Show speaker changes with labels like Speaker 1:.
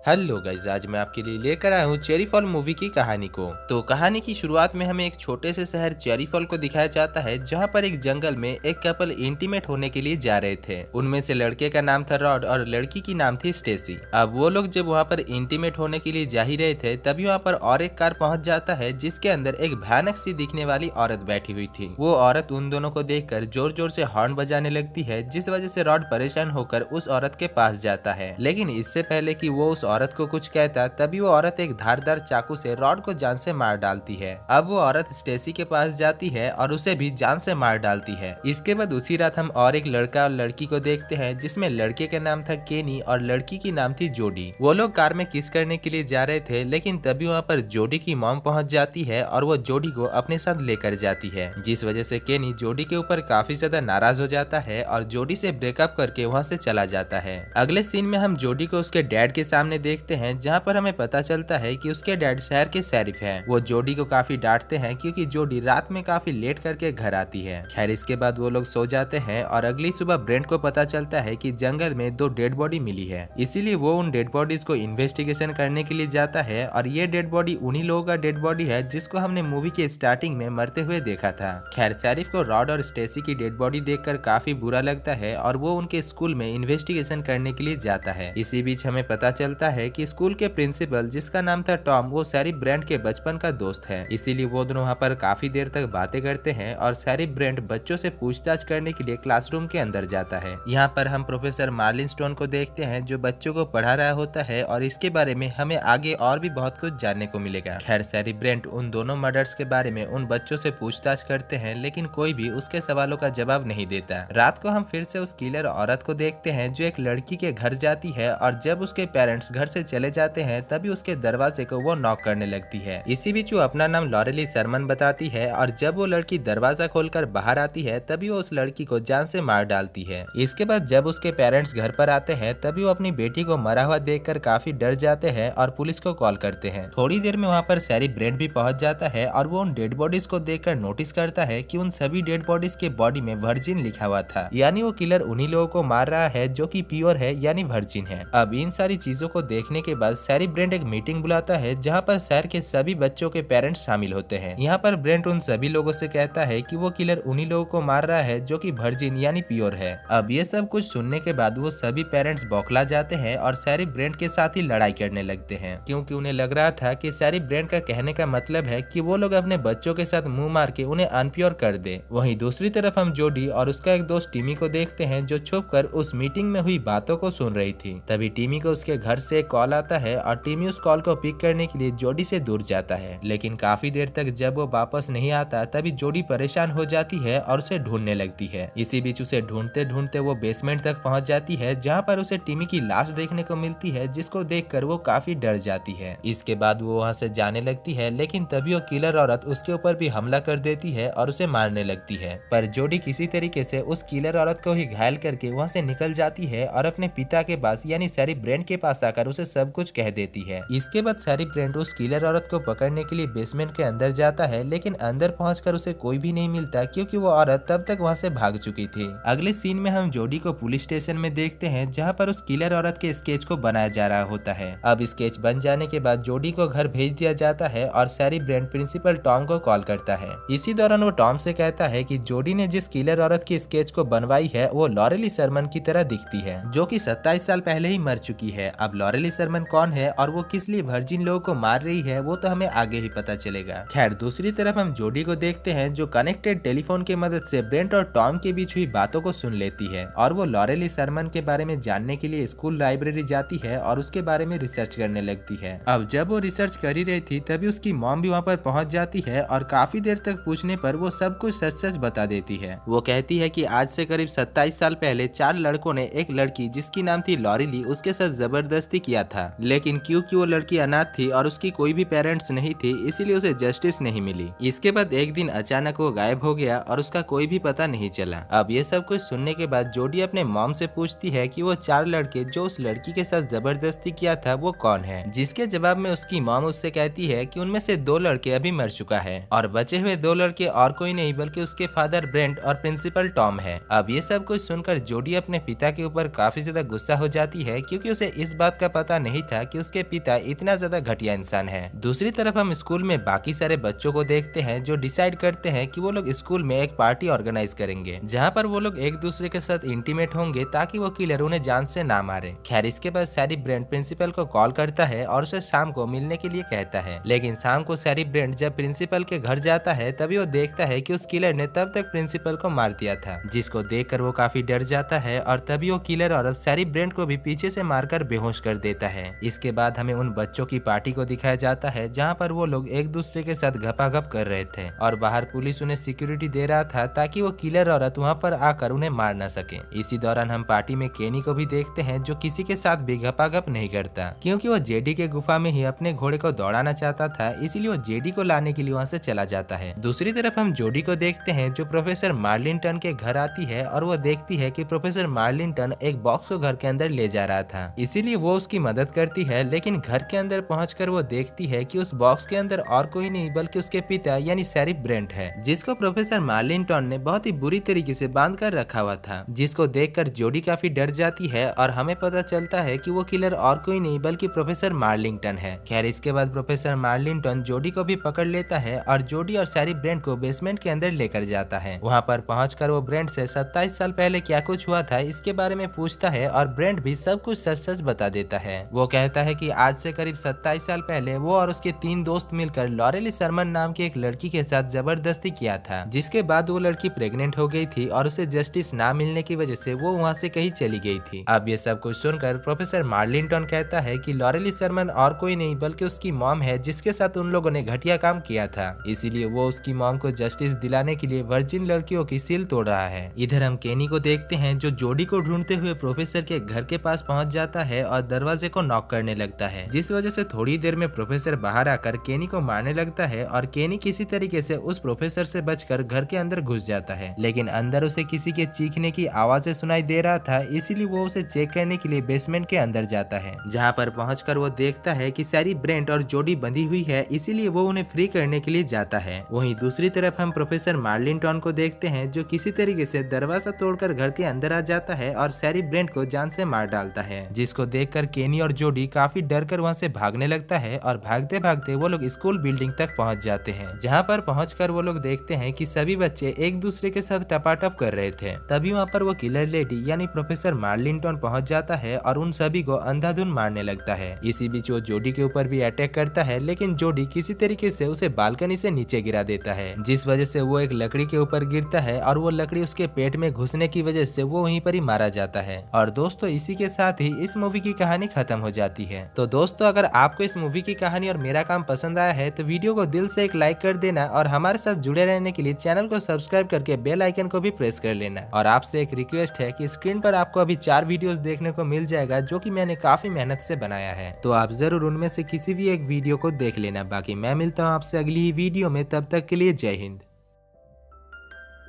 Speaker 1: Hello guys, आज मैं आपके लिए लेकर आया हूँ चेरी फॉल मूवी की कहानी को। तो कहानी की शुरुआत में हमें एक छोटे से शहर चेरी फॉल को दिखाया जाता है, जहाँ पर एक जंगल में एक कपल इंटीमेट होने के लिए जा रहे थे। उनमें से लड़के का नाम था रॉड और लड़की की नाम थी स्टेसी। अब वो लोग जब वहाँ पर इंटीमेट होने के लिए जा ही रहे थे, तभी वहाँ पर और एक कार पहुंच जाता है, जिसके अंदर एक भयानक सी दिखने वाली औरत बैठी हुई थी। वो औरत उन दोनों को देखकर जोर जोर से हॉर्न बजाने लगती है, जिस वजह से रॉड परेशान होकर उस औरत के पास जाता है। लेकिन इससे पहले कि वो उस औरत को कुछ कहता, तभी वो औरत एक धारदार चाकू से रॉड को जान से मार डालती है। अब वो औरत स्टेसी के पास जाती है और उसे भी जान से मार डालती है। इसके बाद उसी रात हम और एक लड़का और लड़की को देखते हैं, जिसमें लड़के का नाम था केनी और लड़की की नाम थी जोडी। वो लोग कार में किस करने के लिए जा रहे थे, लेकिन तभी वहाँ पर जोडी की मॉम पहुंच जाती है और वो जोडी को अपने साथ लेकर जाती है, जिस वजह से केनी जोडी के ऊपर काफी ज्यादा नाराज हो जाता है और जोडी से ब्रेकअप करके वहाँ से चला जाता है। अगले सीन में हम जोडी को उसके डैड के सामने देखते हैं, जहाँ पर हमें पता चलता है कि उसके डैड शहर के शरीफ हैं। वो जोडी को काफी डांटते हैं क्योंकि जोडी रात में काफी लेट करके घर आती है। खैर, इसके बाद वो लोग सो जाते हैं और अगली सुबह ब्रेंट को पता चलता है कि जंगल में 2 डेड बॉडी मिली है। इसीलिए वो उन डेड बॉडीज को इन्वेस्टिगेशन करने के लिए जाता है और ये डेड बॉडी उन्हीं लोगों का डेड बॉडी है जिसको हमने मूवी के स्टार्टिंग में मरते हुए देखा था। खैर, शरीफ को रॉड और स्टेसी की डेड बॉडी देखकर काफी बुरा लगता है और वो उनके स्कूल में इन्वेस्टिगेशन करने के लिए जाता है। इसी बीच हमें पता चलता है कि स्कूल के प्रिंसिपल, जिसका नाम था टॉम, वो शरीफ ब्रेंट के बचपन का दोस्त है। इसीलिए वो दोनों वहाँ पर काफी देर तक बातें करते हैं और शरीफ ब्रेंट बच्चों से पूछताछ करने के लिए क्लासरूम के अंदर जाता है। यहाँ पर हम प्रोफेसर मार्लिन स्टोन को देखते हैं, जो बच्चों को पढ़ा रहा होता है और इसके बारे में हमें आगे और भी बहुत कुछ जानने को मिलेगा। खैर, शरीफ ब्रेंट उन दोनों मर्डर्स के बारे में उन बच्चों से पूछताछ करते हैं, लेकिन कोई भी उसके सवालों का जवाब नहीं देता। रात को हम फिर से उस किलर औरत को देखते हैं, जो एक लड़की के घर जाती है और जब उसके पेरेंट्स घर से चले जाते हैं, तभी उसके दरवाजे को वो नॉक करने लगती है। इसी बीच वो अपना नाम लॉरेली शर्मन बताती है और जब वो लड़की दरवाजा खोलकर बाहर आती है, तभी वो उस लड़की को जान से मार डालती है। इसके बाद जब उसके पेरेंट्स घर पर आते हैं, तभी वो अपनी बेटी को मरा हुआ देखकर काफी डर जाते हैं और पुलिस को कॉल करते हैं। थोड़ी देर में वहाँ पर शरीफ ब्रेंट भी पहुंच जाता है और वो उन डेड बॉडीज को देखकर नोटिस करता है कि उन सभी डेड बॉडीज के बॉडी में वर्जिन लिखा हुआ था, यानी वो किलर उन्हीं लोगों को मार रहा है जो कि प्योर है यानी वर्जिन है। अब इन सारी चीजों को देखने के बाद शरीफ ब्रेंट एक मीटिंग बुलाता है, जहाँ पर शहर के सभी बच्चों के पेरेंट्स शामिल होते हैं। यहाँ पर ब्रेंट उन सभी लोगों से कहता है कि वो किलर उन्हीं लोगों को मार रहा है जो कि वर्जिन यानी प्योर है। अब ये सब कुछ सुनने के बाद वो सभी पेरेंट्स बौखला जाते हैं और शरीफ ब्रेंट के साथ ही लड़ाई करने लगते हैं, क्योंकि उन्हें लग रहा था कि शरीफ ब्रेंट का कहने का मतलब है कि वो लोग अपने बच्चों के साथ मुंह मार के उन्हें अनप्योर कर दे। वहीं दूसरी तरफ हम जोडी और उसका एक दोस्त टिमी को देखते हैं, जो छुपकर उस मीटिंग में हुई बातों को सुन रही थी। तभी टिमी को उसके घर से एक कॉल आता है और टिमी उस कॉल को पिक करने के लिए जोडी से दूर जाता है, लेकिन काफी देर तक जब वो वापस नहीं आता, तभी जोडी परेशान हो जाती है और उसे ढूंढने लगती है। इसी बीच उसे ढूंढते ढूंढते वो बेसमेंट तक पहुंच जाती है, जहां पर उसे टिमी की लाश देखने को मिलती है, जिसको देखकर वो काफी डर जाती है। इसके बाद वो वहां से जाने लगती है, लेकिन तभी वो किलर औरत उसके ऊपर भी हमला कर देती है और उसे मारने लगती है। पर जोडी किसी तरीके से उस किलर औरत को ही घायल करके वहां से निकल जाती है और अपने पिता के पास यानी शरीफ ब्रेंट के पास आकर उसे सब कुछ कह देती है। इसके बाद शरीफ ब्रेंट उस किलर औरत को पकड़ने के लिए बेसमेंट के अंदर जाता है, लेकिन अंदर पहुंचकर उसे कोई भी नहीं मिलता, क्योंकि वो औरत तब तक वहां से भाग चुकी थी। अगले सीन में हम जोडी को पुलिस स्टेशन में देखते हैं, जहां पर उस किलर औरत के स्केच को बनाया जा रहा होता है। अब स्केच बन जाने के बाद जोडी को घर भेज दिया जाता है और शरीफ ब्रेंट प्रिंसिपल टॉम को कॉल करता है। इसी दौरान वो टॉम से कहता है कि जोडी ने जिस किलर औरत की स्केच को बनवाई है, वो लॉरेली शर्मन की तरह दिखती है, जो कि 27 साल पहले ही मर चुकी है। अब लॉरेली शर्मन कौन है और वो किस लिए वर्जिन लोगों को मार रही है, वो तो हमें आगे ही पता चलेगा। खैर, दूसरी तरफ हम जोडी को देखते हैं, जो कनेक्टेड टेलीफोन की मदद से ब्रेंट और टॉम के बीच हुई बातों को सुन लेती है और वो लॉरेली शर्मन के बारे में जानने के लिए स्कूल लाइब्रेरी जाती है और उसके बारे में रिसर्च करने लगती है। अब जब वो रिसर्च कर ही रही थी, तभी उसकी मॉम भी वहाँ पर पहुँच जाती है और काफी देर तक पूछने पर वो सब कुछ सच सच बता देती है। वो कहती है कि आज से करीब 27 साल पहले 4 लड़कों ने एक लड़की, जिसकी नाम थी लॉरेली, उसके साथ जबरदस्ती किया था, लेकिन क्योंकि वो लड़की अनाथ थी और उसकी कोई भी पेरेंट्स नहीं थी, इसीलिए उसे जस्टिस नहीं मिली। इसके बाद एक दिन अचानक वो गायब हो गया और उसका कोई भी पता नहीं चला। अब ये सब कुछ सुनने के बाद जोडी अपने मॉम से पूछती है कि वो 4 लड़के जो उस लड़की के साथ जबरदस्ती किया था वो कौन है, जिसके जवाब में उसकी मॉम उससे कहती है कि उनमें से 2 लड़के अभी मर चुका है और बचे हुए 2 लड़के और कोई नहीं बल्कि उसके फादर ब्रेंट और प्रिंसिपल टॉम है। अब ये सब कुछ सुनकर जोडी अपने पिता के ऊपर काफी ज्यादा गुस्सा हो जाती है, क्योंकि उसे इस बात का पता नहीं था कि उसके पिता इतना ज्यादा घटिया इंसान है। दूसरी तरफ हम स्कूल में बाकी सारे बच्चों को देखते हैं जो डिसाइड करते हैं कि वो लोग स्कूल में एक पार्टी ऑर्गेनाइज करेंगे, जहाँ पर वो लोग एक दूसरे के साथ इंटीमेट होंगे ताकि वो किलर उन्हें जान से ना मारे। खैर इसके बाद सैरी ब्रेंट प्रिंसिपल को कॉल करता है और उसे शाम को मिलने के लिए कहता है, लेकिन शाम को सैरी ब्रेंट जब प्रिंसिपल के घर जाता है तभी वो देखता है कि उस किलर ने तब तक प्रिंसिपल को मार दिया था, जिसको देखकर वो काफी डर जाता है और तभी वो किलर औरत सैरी ब्रेंट को भी पीछे से मारकर बेहोश कर देता है। इसके बाद हमें उन बच्चों की पार्टी को दिखाया जाता है जहाँ पर वो लोग एक दूसरे के साथ घपाघप कर रहे थे और बाहर पुलिस उन्हें सिक्योरिटी दे रहा था ताकि वो किलर औरत वहाँ पर आकर उन्हें मार न सके। इसी दौरान हम पार्टी में केनी को भी देखते हैं जो किसी के साथ भी घपाघप नहीं करता, क्योंकि वो जेडी के गुफा में ही अपने घोड़े को दौड़ाना चाहता था, इसीलिए वो जेडी को लाने के लिए वहाँ से चला जाता है। दूसरी तरफ हम जोडी को देखते हैं जो प्रोफेसर मार्लिंगटन के घर आती है और वो देखती है कि प्रोफेसर मार्लिंगटन एक बॉक्स को घर के अंदर ले जा रहा था, इसीलिए वो उसकी मदद करती है। लेकिन घर के अंदर पहुंचकर वो देखती है कि उस बॉक्स के अंदर और कोई नहीं बल्कि उसके पिता यानी सैरी ब्रेंट है, जिसको प्रोफेसर मार्लिंगटन ने बहुत ही बुरी तरीके से बांध कर रखा हुआ था, जिसको देखकर जोडी काफी डर जाती है और हमें पता चलता है कि वो किलर और कोई नहीं बल्कि प्रोफेसर मार्लिंगटन है। खैर इसके बाद प्रोफेसर मार्लिंगटन जोडी को भी पकड़ लेता है और जोडी और सैरी ब्रेंट को बेसमेंट के अंदर लेकर जाता है। वहाँ पर पहुंचकर वो ब्रेंट से 27 साल पहले क्या कुछ हुआ था इसके बारे में पूछता है और ब्रेंट भी सब कुछ सच सच बता देता है। वो कहता है कि आज से करीब 27 साल पहले वो और उसके 3 दोस्त मिलकर लॉरेली शर्मन नाम की एक लड़की के साथ जबरदस्ती किया था, जिसके बाद वो लड़की प्रेग्नेंट हो गई थी और उसे जस्टिस ना मिलने की वजह से वो वहाँ से कहीं चली गई थी। अब ये सब कुछ सुनकर प्रोफेसर मार्लिंगटन कहता है कि लॉरेली शर्मन और कोई नहीं बल्कि उसकी मॉम है, जिसके साथ उन लोगों ने घटिया काम किया था, इसीलिए वो उसकी मॉम को जस्टिस दिलाने के लिए वर्जिन लड़कियों की सील तोड़ रहा है। इधर हम केनी को देखते हैं जो जोडी को ढूंढते हुए प्रोफेसर के घर के पास पहुंच जाता है और दरवाजे को नॉक करने लगता है, जिस वजह से थोड़ी देर में प्रोफेसर बाहर आकर केनी को मारने लगता है और केनी किसी तरीके से उस प्रोफेसर से बचकर घर के अंदर घुस जाता है। लेकिन अंदर उसे किसी के चीखने की आवाजें सुनाई दे रहा था, इसीलिए वो उसे चेक करने के लिए बेसमेंट के अंदर जाता है, जहाँ पर पहुंचकर वो देखता है कि सैरी ब्रेंट और जोडी बंधी हुई है, इसीलिए वो उन्हें फ्री करने के लिए जाता है। वहीं दूसरी तरफ हम प्रोफेसर मार्लिंगटन को देखते हैं जो किसी तरीके से दरवाजा तोड़कर घर के अंदर आ जाता है और सैरी ब्रेंट को जान से मार डालता है, जिसको देखकर केनी और जोडी काफी डर कर वहाँ से भागने लगता है और भागते भागते वो लोग स्कूल बिल्डिंग तक पहुँच जाते हैं, जहाँ पर पहुंचकर वो लोग देखते हैं कि सभी बच्चे एक दूसरे के साथ टपाटप कर रहे थे। तभी वहाँ पर वो किलर लेडी यानी प्रोफेसर मार्लिंगटन पहुंच जाता है और उन सभी को अंधाधुन मारने लगता है। इसी बीच वो जोडी के ऊपर भी अटैक करता है, लेकिन जोडी किसी तरीके से उसे बालकनी से नीचे गिरा देता है, जिस वजह से वो एक लकड़ी के ऊपर गिरता है और वो लकड़ी उसके पेट में घुसने की वजह से वो वहीं पर ही मारा जाता है। और दोस्तों इसी के साथ ही इस मूवी की कहानी खत्म हो जाती है। तो दोस्तों अगर आपको इस मूवी की कहानी और मेरा काम पसंद आया है तो वीडियो को दिल से एक लाइक कर देना और हमारे साथ जुड़े रहने के लिए चैनल को सब्सक्राइब करके बेल आइकन को भी प्रेस कर लेना। और आपसे एक रिक्वेस्ट है कि स्क्रीन पर आपको अभी 4 वीडियोस देखने को मिल जाएगा जो कि मैंने काफी मेहनत से बनाया है, तो आप जरूर उनमें से किसी भी एक वीडियो को देख लेना। बाकी मैं मिलता हूँ आपसे अगली ही वीडियो में, तब तक के लिए जय हिंद।